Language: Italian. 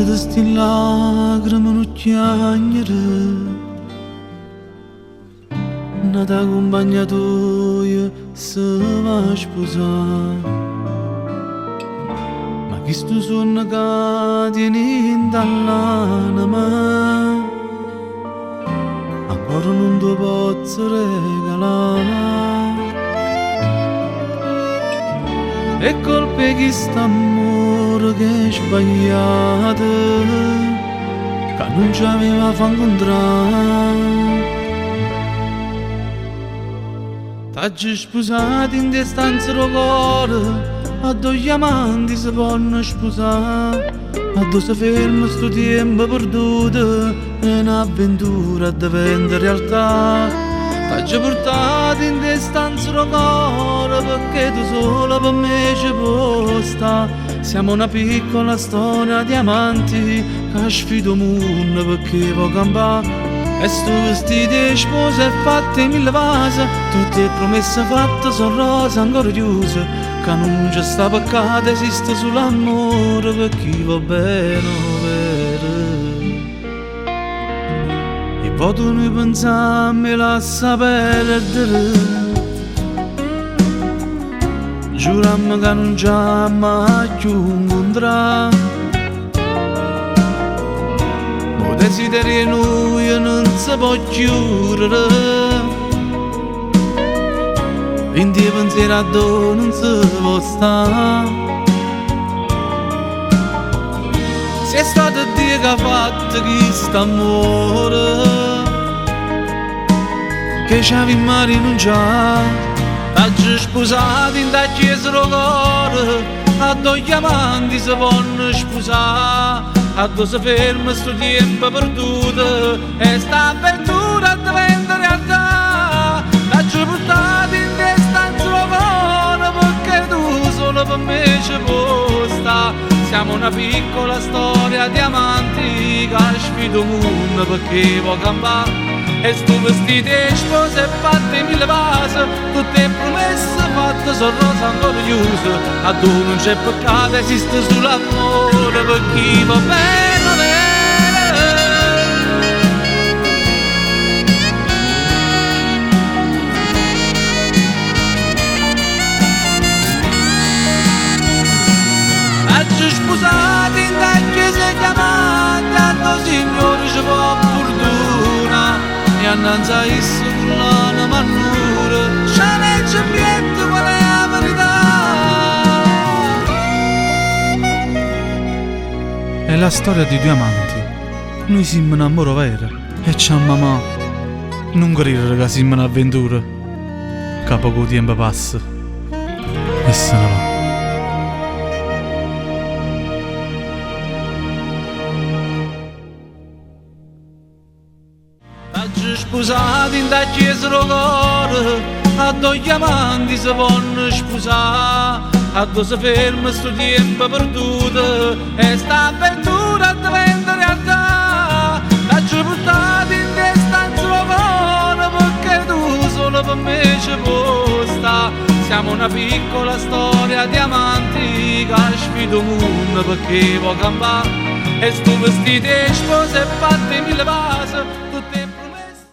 te sti lacrime non chiagnere, nata compagna tua se va sposare. Ma chi sto sonno che tieni dall'anima, ancora non ti posso regalare. E colpe chi st'amore che è sbagliato, che non ci aveva fatto incontrare. T'hai sposato in distanza del cuore, a due amanti si possono sposare, a due si ferma sto tempo perduto, è un'avventura diventa realtà. T'hai portato in distanza del cuore, perché tu sola per me ci puoi stare. Siamo una piccola storia di amanti, che sfido il mondo perché può campare. E sto vestito di sposa è fatto in 1000 vasi, tutte le promesse fatte sono rose ancora chiuse, che non c'è sta peccato, esiste solo amore per chi va bene. E poi tu ne pensi me la sa perdere, giurammo che non ci mai più incontrare. Desiderio noi non si può chiudere, in te pensiero a dove non si può stare. Se è stato Dio che ha fatto questo amore, che ci avevamo rinunciato. T'hai sposato in da chiesa del cuore, a due amanti si possono sposare, a dove si ferma sto tempo perduto, e sta avventura diventa realtà. T'hai portato in distanza del cuore, perché tu solo per me ci puoi stare. Siamo una piccola storia di amanti, che sfido il mondo perché può campare. E sto vestito di sposa è fatto in 1000 vasi, tutte le promesse fatte sono rose ancora chiuse, a tu non c'è peccato, esiste solo amore per chi va bene. T'hai sposato in da chiesa chiamata, hanno signore ci può fortuna, e annanzi a esso cullano mannure, c'è legge pietto qual è la verità. È la storia di due amanti. Noi siamo un amore vero e c'è mamma. Non credere che siamo un'avventura, che poco tempo passa e se ne va. T'hai sposato in da chiesa del cuore, a due amanti si possono sposare, a dove si ferma sto tempo perduto, e sta avventura diventa realtà. T'hai portato in distanza del cuore, perché tu solo per me ci puoi stare. Siamo una piccola storia di amanti, che sfido il mondo perché può campare. E sto vestito di sposa è fatto in 1000 vasi,